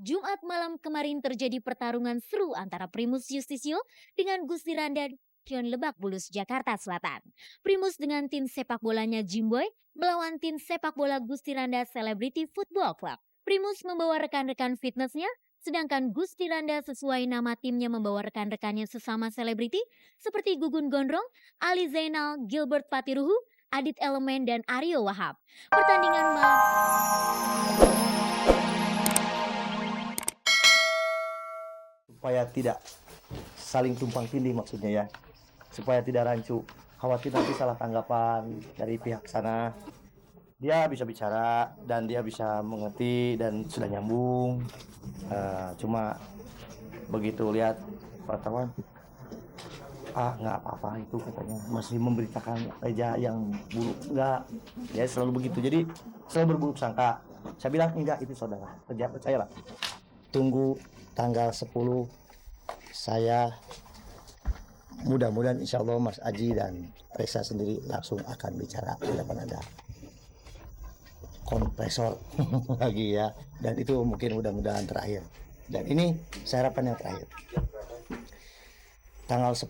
Jumat malam kemarin terjadi pertarungan seru antara Primus Yustisio dengan Gusti Randa Kion Lebak Bulus, Jakarta Selatan. Primus dengan tim sepak bolanya Jimboy melawan tim sepak bola Gusti Randa Celebrity Football Club. Primus membawa rekan-rekan fitnessnya, sedangkan Gusti Randa sesuai nama timnya membawa rekan-rekannya sesama selebriti seperti Gugun Gondrong, Ali Zainal, Gilbert Patiruhu, Adit Elemen, dan Aryo Wahab. Pertandingan malam supaya tidak saling tumpang tindih, maksudnya ya, supaya tidak rancu, khawatir nanti salah tanggapan dari pihak sana. Dia bisa bicara dan dia bisa mengerti dan sudah nyambung. Cuma begitu lihat wartawan, nggak apa-apa itu katanya, masih memberitakan Reza yang buruk, nggak, ya selalu begitu, jadi selalu berburuk sangka. Saya bilang enggak, itu saudara, percayalah. Tunggu tanggal 10, saya mudah-mudahan insya Allah Mas Aji dan Reza sendiri langsung akan bicara, tidak akan ada kompresor lagi ya, dan itu mungkin mudah-mudahan terakhir, dan ini saya harapkan yang terakhir. Tanggal 10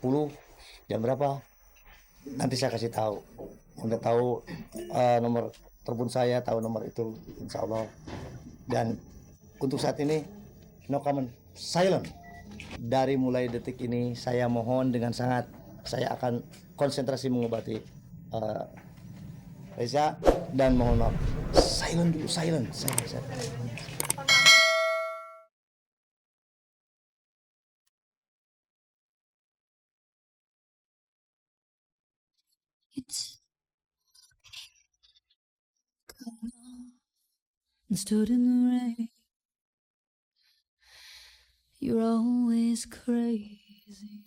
jam berapa nanti saya kasih tahu. Udah tahu nomor telepon saya, tahu nomor itu insya Allah. Dan untuk saat ini no comment, silent. Dari mulai detik ini saya mohon dengan sangat, saya akan konsentrasi mengobati Reza, dan mohon maaf, silent dulu, silent. Stood in the rain. You're always crazy.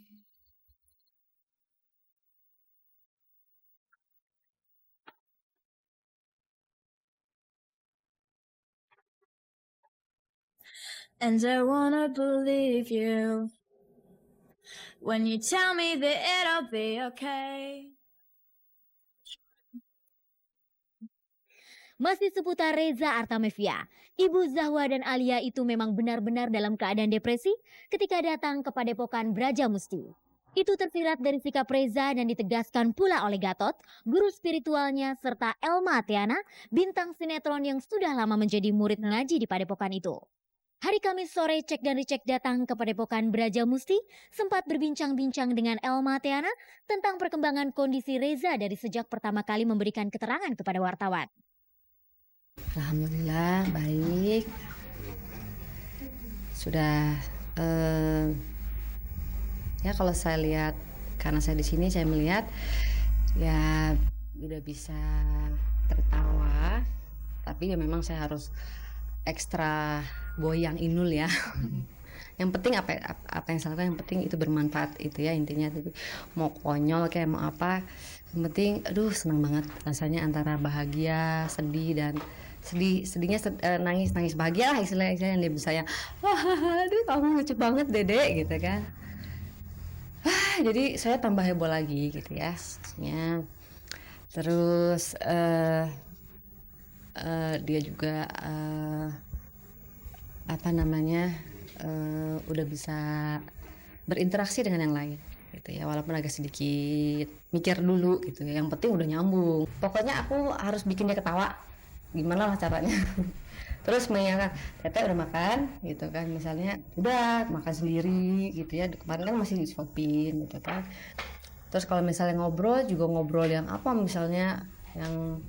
And I wanna believe you when you tell me that it'll be okay. masih seputar Reza Artamevia. Ibu Zahwa dan Alia itu memang benar-benar dalam keadaan depresi ketika datang ke Padepokan Brajamusti. Itu tersirat dari sikap Reza dan ditegaskan pula oleh Gatot, guru spiritualnya, serta Elma Tiana, bintang sinetron yang sudah lama menjadi murid ngaji di Padepokan itu. Hari Kamis sore cek dan dicek datang ke Padepokan Brajamusti sempat berbincang-bincang dengan Elma Tiana tentang perkembangan kondisi Reza dari sejak pertama kali memberikan keterangan kepada wartawan. Alhamdulillah baik. Sudah ya kalau saya lihat, karena saya di sini saya melihat ya udah bisa tertawa, tapi ya memang saya harus ekstra goyang inul ya. Yang penting apa yang saya lakukan, yang penting itu bermanfaat, itu ya intinya. Tapi mau konyol kayak mau apa, yang penting senang banget rasanya, antara bahagia, sedih, dan sedihnya nangis bahagia lah istilahnya yang dia bisa ya, kamu lucu banget Dede gitu kan. Jadi saya tambah heboh lagi gitu ya. Terus dia juga udah bisa berinteraksi dengan yang lain gitu ya, walaupun agak sedikit mikir dulu gitu ya, yang penting udah nyambung. Pokoknya aku harus bikin dia ketawa, gimana lah caranya. Terus mengingatkan, Tete udah makan gitu kan, misalnya udah makan sendiri gitu ya, kemarin kan masih disuapin gitu kan. Terus kalau misalnya ngobrol juga ngobrol yang apa, misalnya yang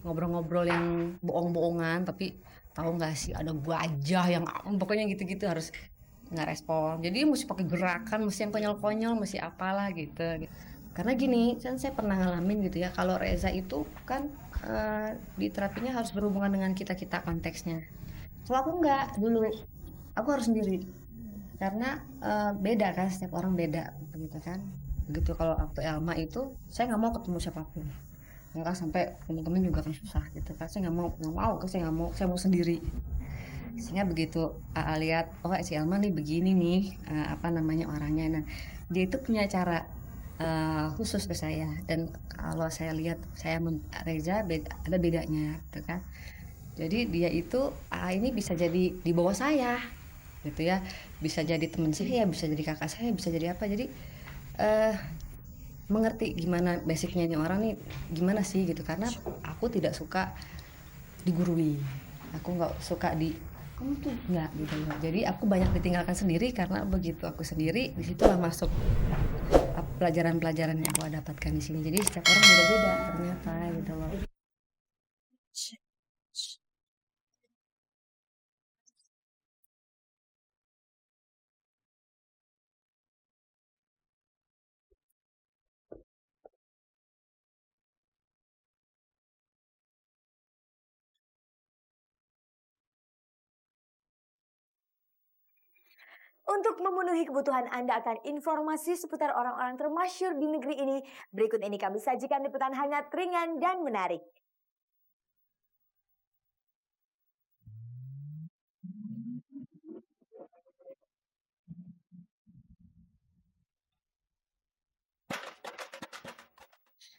ngobrol-ngobrol yang bohong-bohongan, tapi tahu nggak sih ada wajah yang pokoknya gitu-gitu, harus nggak respon. Jadi mesti pakai gerakan, mesti yang konyol-konyol, mesti apalah gitu. Karena gini, kan saya pernah ngalamin gitu ya, kalau Reza itu kan di terapinya harus berhubungan dengan kita-kita konteksnya. Kalau aku nggak, dulu aku harus sendiri, karena beda kan, setiap orang beda begitu kan. Begitu kalau waktu Elma itu saya nggak mau ketemu siapapun, nggak sampai teman-teman juga kan susah gitu kan. Saya nggak mau, saya mau sendiri. Sehingga begitu lihat, oh si Elma nih begini nih, orangnya. Nah, dia itu punya cara khusus ke saya, dan kalau saya lihat saya Reza ada bedanya gitu kan. Jadi dia itu ini bisa jadi di bawah saya gitu ya, bisa jadi teman saya, bisa jadi kakak saya, bisa jadi apa. Jadi eh, mengerti gimana basicnya ini orang nih gimana sih gitu, karena aku tidak suka digurui, aku nggak suka di kamu tuh nggak gitu loh. Jadi aku banyak ditinggalkan sendiri karena begitu aku sendiri disitulah masuk pelajaran-pelajaran yang aku dapatkan di sini. Jadi setiap orang beda-beda ternyata gitu loh. Untuk memenuhi kebutuhan Anda akan informasi seputar orang-orang termasyhur di negeri ini, berikut ini kami sajikan liputan hangat, ringan, dan menarik.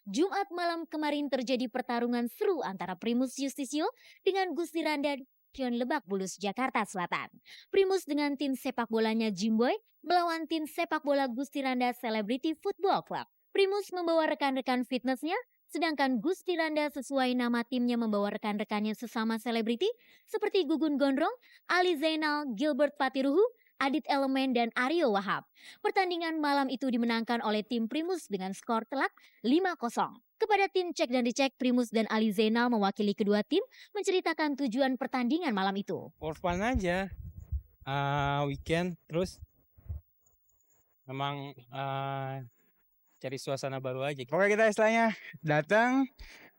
Jumat malam kemarin terjadi pertarungan seru antara Primus Yustisio dengan Gusti Randa Kion Lebak Bulus, Jakarta Selatan. Primus dengan tim sepak bolanya Jimboy melawan tim sepak bola Gusti Randa Celebrity Football Club. Primus membawa rekan-rekan fitnessnya, sedangkan Gusti Randa sesuai nama timnya membawa rekan-rekannya sesama selebriti seperti Gugun Gondrong, Ali Zainal, Gilbert Patiruhu, Adit Elemen, dan Aryo Wahab. Pertandingan malam itu dimenangkan oleh tim Primus dengan skor telak 5-0. Kepada tim Cek dan Dicek, Primus dan Ali Zainal mewakili kedua tim menceritakan tujuan pertandingan malam itu. For fun aja, weekend, terus memang cari suasana baru aja. Pokoknya kita istilahnya datang,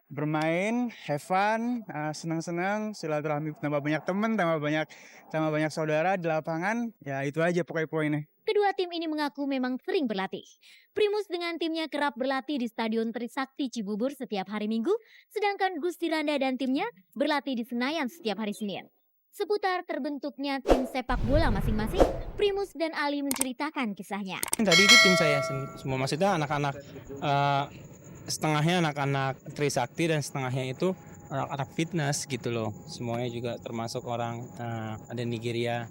bermain, have fun, senang-senang, silaturahmi, tambah banyak teman, tambah banyak saudara di lapangan. Ya itu aja pokoknya poinnya. Kedua tim ini mengaku memang sering berlatih. Primus dengan timnya kerap berlatih di Stadion Trisakti Cibubur setiap hari Minggu, sedangkan Gusti Randa dan timnya berlatih di Senayan setiap hari Senin. Seputar terbentuknya tim sepak bola masing-masing, Primus dan Ali menceritakan kisahnya. Tadi itu tim saya semua, maksudnya anak-anak, setengahnya anak-anak Trisakti dan setengahnya itu anak-anak fitness gitu loh. Semuanya juga termasuk orang, ada Nigeria,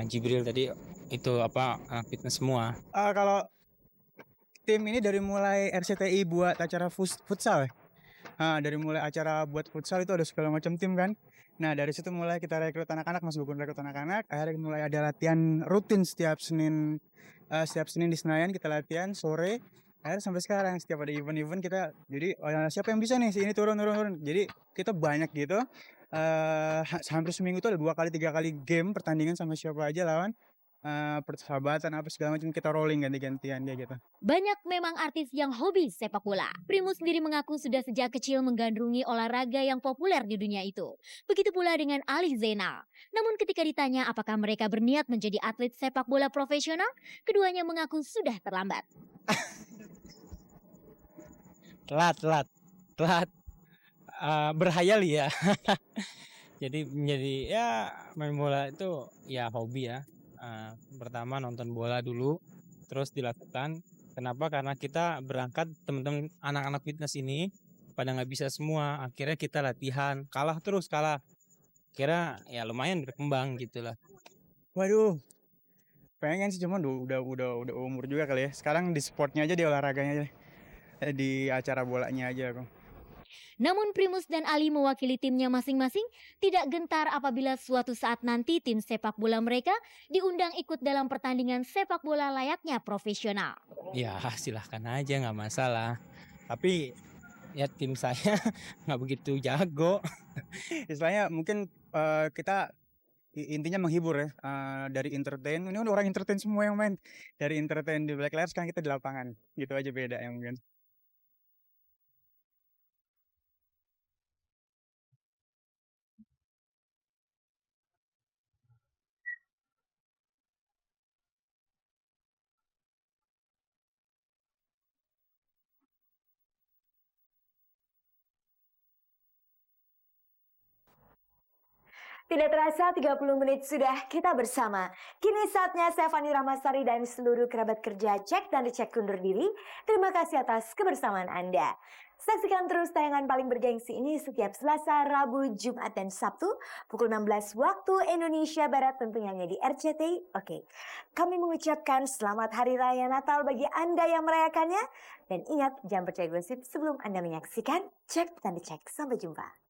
Jibril tadi itu anak fitness semua. Kalau tim ini dari mulai RCTI buat acara futsal ya. Dari mulai acara buat futsal itu ada segala macam tim kan. Nah dari situ mulai kita rekrut anak-anak, Mas Gugun rekrut anak-anak. Akhirnya mulai ada latihan rutin setiap Senin di Senayan kita latihan sore. Akhirnya sampai sekarang setiap ada event-event kita, jadi siapa yang bisa nih, si ini turun. Jadi kita banyak gitu. Hampir seminggu itu ada 2 kali 3 kali game pertandingan sama siapa aja lawan. Persahabatan apa segala macam, kita rolling ganti-gantian dia gitu. Banyak memang artis yang hobi sepak bola. Primus sendiri mengaku sudah sejak kecil menggandrungi olahraga yang populer di dunia itu. Begitu pula dengan Ali Zainal. Namun ketika ditanya apakah mereka berniat menjadi atlet sepak bola profesional, keduanya mengaku sudah terlambat. Telat, berhayal ya. Jadi menjadi ya main bola itu ya hobi ya. Pertama nonton bola dulu, terus dilakukan. Kenapa? Karena kita berangkat, teman-teman anak-anak fitness ini pada nggak bisa semua. Akhirnya kita latihan, kalah. Kira ya lumayan berkembang gitulah. Waduh, pengen sih, cuman udah umur juga kali ya. Sekarang di sportnya aja, di olahraganya aja, di acara bolanya aja aku. Namun Primus dan Ali mewakili timnya masing-masing tidak gentar apabila suatu saat nanti tim sepak bola mereka diundang ikut dalam pertandingan sepak bola layaknya profesional. Ya silahkan aja, nggak masalah. Tapi ya tim saya nggak begitu jago. Istilahnya mungkin kita intinya menghibur ya, dari entertain. Ini udah orang entertain semua yang main. Dari entertain di belakang layar, sekarang kita di lapangan. Gitu aja beda ya mungkin. Tidak terasa 30 menit sudah kita bersama. Kini saatnya saya Fani Rahmasari dan seluruh kerabat kerja Cek dan Dicek undur diri. Terima kasih atas kebersamaan Anda. Saksikan terus tayangan paling bergengsi ini setiap Selasa, Rabu, Jumat, dan Sabtu pukul 16 waktu Indonesia Barat, tentunya hanya di RCTI. Oke, kami mengucapkan selamat Hari Raya Natal bagi Anda yang merayakannya. Dan ingat, jangan percaya gosip sebelum Anda menyaksikan Cek dan Dicek. Sampai jumpa.